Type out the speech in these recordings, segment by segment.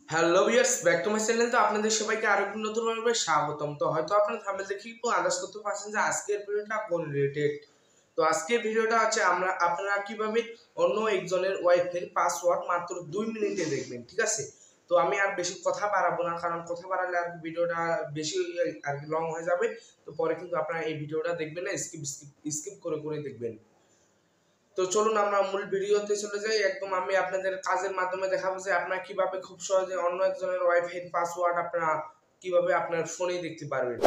Hello viewers, back to my channel. তো আপনাদের সবাইকে আরো একটু নতুন ভাবে স্বাগতম। তো হয়তো আপনারা থাম্বনেল দেখে একটু আন্দাজ করতে পারছেন যে আজকের ভিডিওটা কোন রিলেটেড। তো আজকের ভিডিওটা হচ্ছে আপনারা কিভাবে অন্য একজনের ওয়াইফের পাসওয়ার্ড মাত্র 2 মিনিটে দেখবেন, ঠিক আছে? তো আমি আর বেশি কথা বাড়াবো না, কারণ কথা বাড়ালে আর ভিডিওটা বেশি আর কি লং হয়ে যাবে। তো পরে কিন্তু আপনারা এই ভিডিওটা দেখবেন না, স্কিপ করে করে দেখবেন। তো চলুন আমরা মূল ভিডিওতে চলে যাই। একদম আমি আপনাদের কাজের মাধ্যমে দেখাবো যে আপনারা কিভাবে খুব সহজে অন্য একজনের ওয়াইফাই পাসওয়ার্ড আপনারা কিভাবে আপনার ফোনেই দেখতে পারবেন।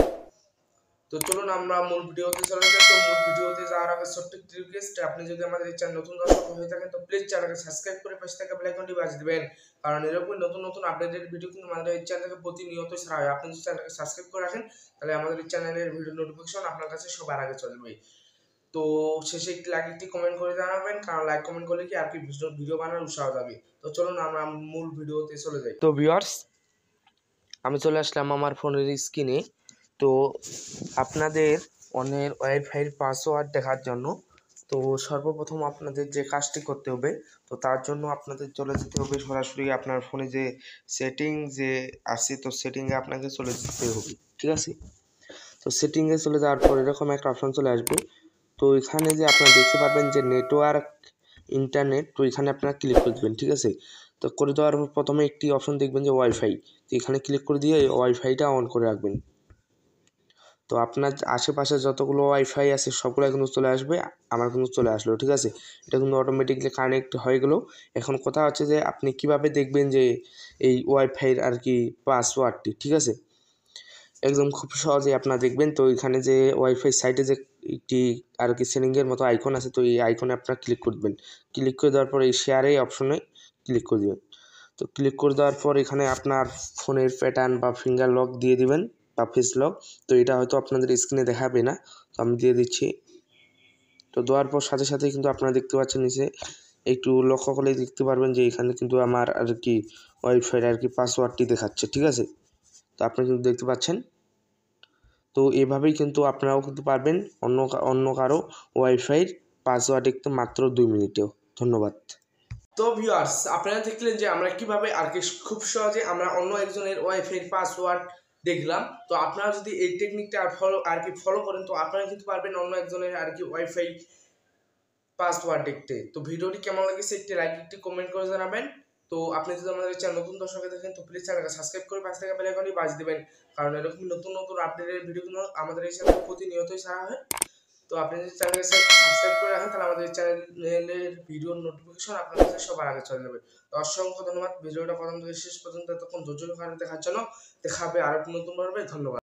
তো চলুন আমরা মূল ভিডিওতে চলে যাই। তো মূল ভিডিওতে যাওয়ার আগে ছোট্ট একটি রিকোয়েস্ট, আপনি যদি আমাদের এই চ্যানেল নতুন দর্শক হয়ে থাকেন তো প্লিজ চ্যানেলকে সাবস্ক্রাইব করে পাশে থাকা বেল আইকনটি বাজিয়ে দিবেন, কারণ এরকম নতুন নতুন আপডেটেড ভিডিও কিন্তু আমাদের এই চ্যানেল থেকে প্রতিনিয়ত ছাড়া হয়। আপনি যদি চ্যানেলকে সাবস্ক্রাইব করে রাখেন তাহলে আমাদের এই চ্যানেলের ভিডিও নোটিফিকেশন আপনার কাছে সবার আগে চলে যাবে। তো শেষে একটি লাইক একটি কমেন্ট করে জানাবেন, কারণ লাইক কমেন্ট করলে কি আর কি ভিডিও বানানোর উৎসাহ যাবে। তো চলুন আমরা মূল ভিডিওতে চলে যাই। তো ভিউয়ার্স, আমি চলে আসলাম আমার ফোনের স্ক্রিনে। তো আপনাদের অনের ওয়াইফাইয়ের পাসওয়ার্ড দেখার জন্য তো সর্বপ্রথম আপনাদের যে কাজটি করতে হবে, তো তার জন্য আপনাদের চলে যেতে হবে সরাসরি আপনার ফোনে যে সেটিং যে আছে, তো সেটিংয়ে আপনাকে চলে যেতে হবে, ঠিক আছে? তো সেটিংয়ে চলে যাওয়ার পর এরকম একটা অপশন চলে আসবে। তো এখানে যে আপনারা দেখতে পারবেন যে নেটওয়ার্ক ইন্টারনেট, তো এখানে আপনারা ক্লিক করে দেবেন, ঠিক আছে? তো করে দেওয়ার পর প্রথমে একটি অপশন দেখবেন যে ওয়াইফাই, তো এখানে ক্লিক করে দিয়ে ওয়াইফাইটা অন করে রাখবেন। তো আপনার আশেপাশে যতগুলো ওয়াইফাই আছে সবগুলো কিন্তু চলে আসবে, আমার কিন্তু চলে আসলো, ঠিক আছে? এটা কিন্তু অটোমেটিকলি কানেক্ট হয়ে গেল। এখন কথা হচ্ছে যে আপনি কিভাবে দেখবেন যে এই ওয়াইফাইয়ের আর কি পাসওয়ার্ডটি, ঠিক আছে? একদম খুব সহজে আপনারা দেখবেন। তো এখানে যে ওয়াইফাই সাইটে যে একটি আর কি সেটিংয়ের মতো আইকন আছে, তো এই আইকনে আপনারা ক্লিক করবেন। ক্লিক করে দেওয়ার পর এই শেয়ারে অপশনে ক্লিক করে দেবেন। তো ক্লিক করে দেওয়ার পর এখানে আপনার ফোনের প্যাটার্ন বা ফিঙ্গার লক দিয়ে দিবেন বা ফেস লক। তো এটা হয়তো আপনাদের স্ক্রিনে দেখাবে না, তো আমি দিয়ে দিচ্ছি। তো দেওয়ার পর সাথে সাথে কিন্তু আপনারা দেখতে পাচ্ছেন নিচে একটু লক্ষ্য করলেই দেখতে পারবেন যে এখানে কিন্তু আমার আর কি ওয়াইফাইয়ের আর কি পাসওয়ার্ডটি দেখাচ্ছে, ঠিক আছে? তো আপনি কিন্তু দেখতে পাচ্ছেন। তো এভাবেই কিন্তু আপনারাও কিন্তু পারবেন অন্য কারো ওয়াইফাইয়ের পাসওয়ার্ড দেখতে মাত্র 2 মিনিটেও। ধন্যবাদ। তো ভিউয়ার্স, আপনারা দেখলেন যে আমরা কিভাবে আর কি খুব সহজে আমরা অন্য একজনের ওয়াইফাইয়ের পাসওয়ার্ড দেখলাম। তো আপনারা যদি এই টেকনিকটা ফলো করেন তো আপনারা কিন্তু পারবেন অন্য একজনের আর কি ওয়াইফাই পাসওয়ার্ড দেখতে। তো ভিডিওটি কেমন লেগেছে একটি লাইক একটি কমেন্ট করে জানাবেন। তো আপনি যদি আমাদের চ্যানেল নতুন দর্শক হয়ে থাকেন তো প্লিজ চ্যানেলকে সাবস্ক্রাইব করে পাশে থাকা বেল আইকনটি বাজিয়ে দিবেন, কারণ এরকম নতুন নতুন আপডেটের ভিডিওগুলো আমাদের এই চ্যানেলে প্রতিনিয়তই ছাড়া হয়। তো আপনি যদি চ্যানেলকে সাবস্ক্রাইব করে রাখেন তাহলে আমাদের চ্যানেলের ভিডিওর নোটিফিকেশন আপনার কাছে সবার আগে চলে যাবে। তো অসংখ্য ধন্যবাদ ভিডিওটা প্রথম থেকে শেষ পর্যন্ত এতক্ষণ ধৈর্য সহকারে দেখার জন্য। দেখা হবে আরো নতুন ভাবে। ধন্যবাদ।